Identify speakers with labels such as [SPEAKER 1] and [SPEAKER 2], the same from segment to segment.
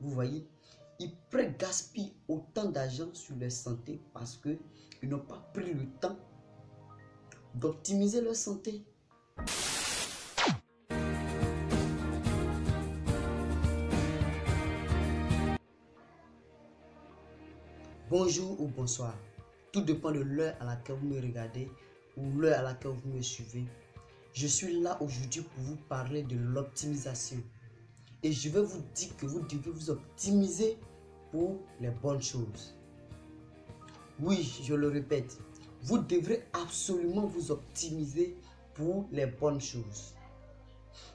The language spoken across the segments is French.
[SPEAKER 1] Vous voyez, ils gaspillent autant d'argent sur leur santé parce qu'ils n'ont pas pris le temps d'optimiser leur santé. Bonjour ou bonsoir. Tout dépend de l'heure à laquelle vous me regardez ou l'heure à laquelle vous me suivez. Je suis là aujourd'hui pour vous parler de l'optimisation. Et je vais vous dire que vous devez vous optimiser pour les bonnes choses. Oui, je le répète, vous devrez absolument vous optimiser pour les bonnes choses.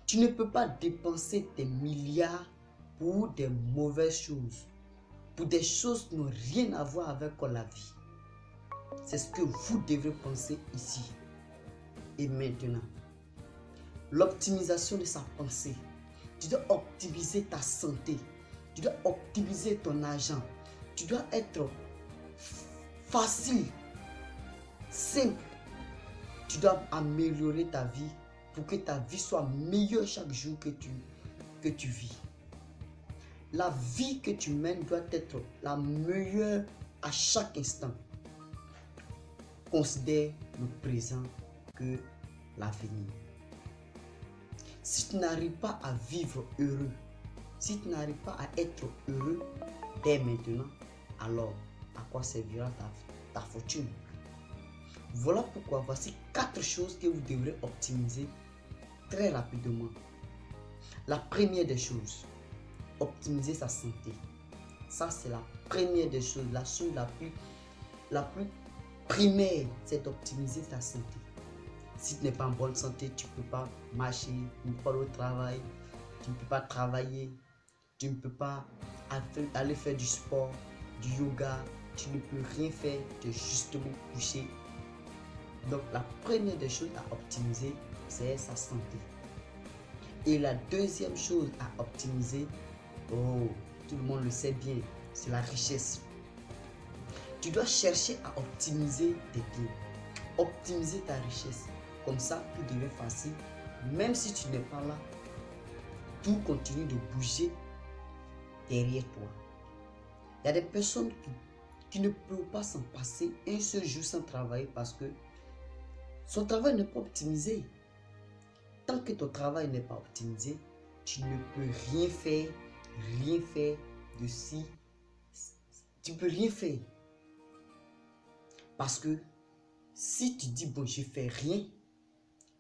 [SPEAKER 1] Tu ne peux pas dépenser tes milliards pour des mauvaises choses, pour des choses qui n'ont rien à voir avec la vie. C'est ce que vous devrez penser ici et maintenant. L'optimisation de sa pensée. Tu dois optimiser ta santé. Tu dois optimiser ton argent. Tu dois être facile, simple. Tu dois améliorer ta vie pour que ta vie soit meilleure chaque jour que tu vis. La vie que tu mènes doit être la meilleure à chaque instant. Considère le présent que l'avenir. Si tu n'arrives pas à vivre heureux, si tu n'arrives pas à être heureux dès maintenant, alors à quoi servira ta fortune? Voilà pourquoi voici 4 choses que vous devrez optimiser très rapidement. La première des choses, optimiser sa santé. Ça, c'est la première des choses, la chose la plus primaire, c'est d'optimiser sa santé. Si tu n'es pas en bonne santé, tu ne peux pas marcher, tu ne peux pas aller au travail, tu ne peux pas travailler, tu ne peux pas aller faire du sport, du yoga, tu ne peux rien faire, tu es justement couché. Donc la première des choses à optimiser, c'est sa santé. Et la deuxième chose à optimiser, oh, tout le monde le sait bien, c'est la richesse. Tu dois chercher à optimiser tes biens, optimiser ta richesse. Comme ça, tout devient facile. Même si tu n'es pas là, tout continue de bouger derrière toi. Il y a des personnes qui ne peuvent pas s'en passer un seul jour sans travailler parce que son travail n'est pas optimisé. Tant que ton travail n'est pas optimisé, tu ne peux rien faire de si. Tu ne peux rien faire. Parce que si tu dis, bon, je ne fais rien,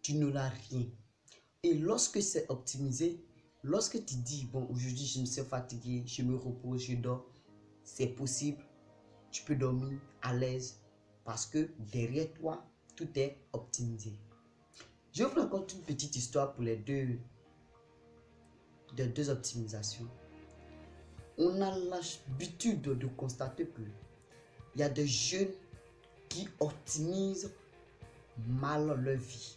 [SPEAKER 1] tu n'auras rien. Et lorsque c'est optimisé, lorsque tu dis, bon, aujourd'hui, je me suis fatigué, je me repose, je dors, c'est possible. Tu peux dormir à l'aise parce que derrière toi, tout est optimisé. Je vous raconte une petite histoire pour les deux optimisations. On a l'habitude de constater que il y a des jeunes qui optimisent mal leur vie.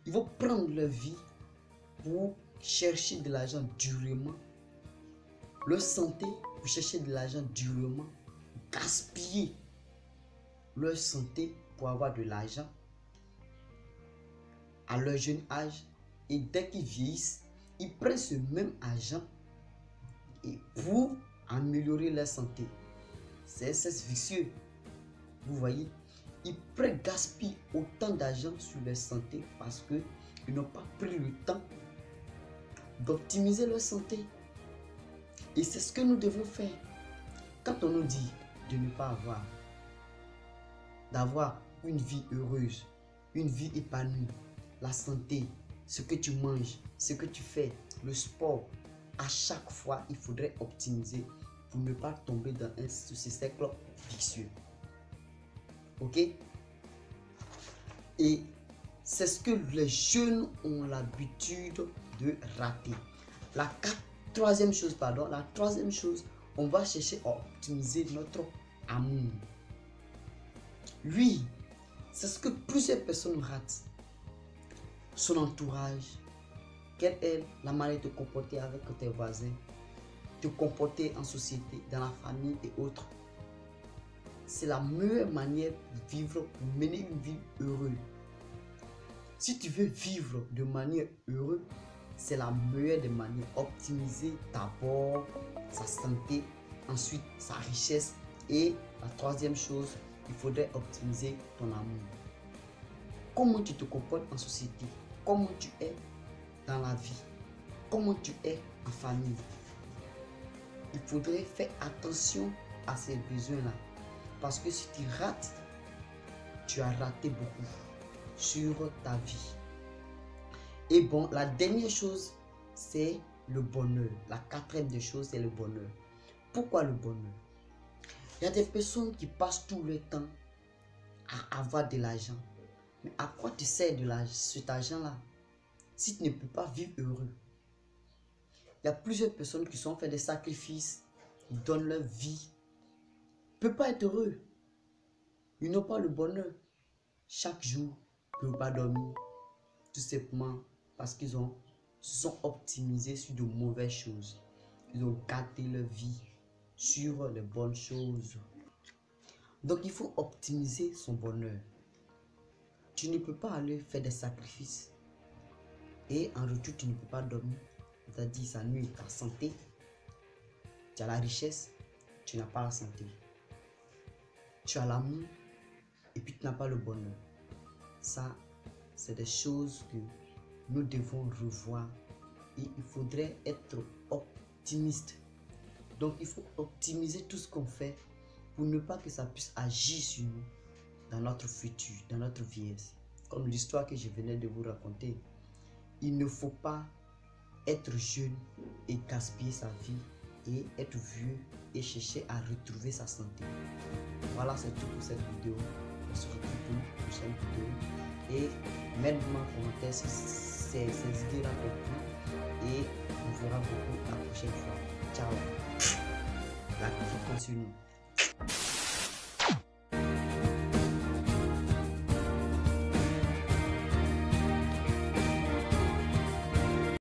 [SPEAKER 1] Ils vont prendre leur vie pour chercher de l'argent durement. Leur santé pour chercher de l'argent durement. Gaspiller leur santé pour avoir de l'argent à leur jeune âge. Et dès qu'ils vieillissent, ils prennent ce même argent et pour améliorer leur santé. C'est vicieux. Vous voyez, ils gaspillent autant d'argent sur leur santé parce qu'ils n'ont pas pris le temps d'optimiser leur santé. Et c'est ce que nous devons faire. Quand on nous dit de ne pas d'avoir une vie heureuse, une vie épanouie, la santé, ce que tu manges, ce que tu fais, le sport, à chaque fois, il faudrait optimiser pour ne pas tomber dans ce cercle vicieux. Ok? Et c'est ce que les jeunes ont l'habitude de rater. La troisième chose, on va chercher à optimiser notre amour. Oui, c'est ce que plusieurs personnes ratent. Son entourage, quelle est la manière de te comporter avec tes voisins, te comporter en société, dans la famille et autres. C'est la meilleure manière de vivre pour mener une vie heureuse. Si tu veux vivre de manière heureuse, c'est la meilleure des manières. Optimiser d'abord sa santé, ensuite sa richesse, et la troisième chose, il faudrait optimiser ton amour. Comment tu te comportes en société, comment tu es dans la vie, comment tu es en famille. Il faudrait faire attention à ces besoins-là. Parce que si tu rates, tu as raté beaucoup sur ta vie. Et bon, la dernière chose, c'est le bonheur. La quatrième des choses, c'est le bonheur. Pourquoi le bonheur? Il y a des personnes qui passent tout le temps à avoir de l'argent. Mais à quoi te sert de cet argent-là si tu ne peux pas vivre heureux? Il y a plusieurs personnes qui sont fait des sacrifices, ils donnent leur vie, ne peuvent pas être heureux. Ils n'ont pas le bonheur. Chaque jour, ils ne peuvent pas dormir. Tout simplement parce qu'ils se sont optimisés sur de mauvaises choses. Ils ont gâté leur vie sur les bonnes choses. Donc il faut optimiser son bonheur. Tu ne peux pas aller faire des sacrifices et en retour tu ne peux pas dormir. C'est-à-dire ça nuit ta santé. Tu as la richesse, tu n'as pas la santé. Tu as l'amour et puis tu n'as pas le bonheur. Ça, c'est des choses que nous devons revoir et il faudrait être optimiste. Donc il faut optimiser tout ce qu'on fait pour ne pas que ça puisse agir sur nous dans notre futur, dans notre vieillesse. Comme l'histoire que je venais de vous raconter. Il ne faut pas être jeune et gaspiller sa vie et être vieux et chercher à retrouver sa santé. Voilà, c'est tout pour cette vidéo. On se retrouve pour une prochaine vidéo. Et mets-moi en commentaire si ces idées-là t'ont plu. Et on verra beaucoup la prochaine fois. Ciao. La vie continue.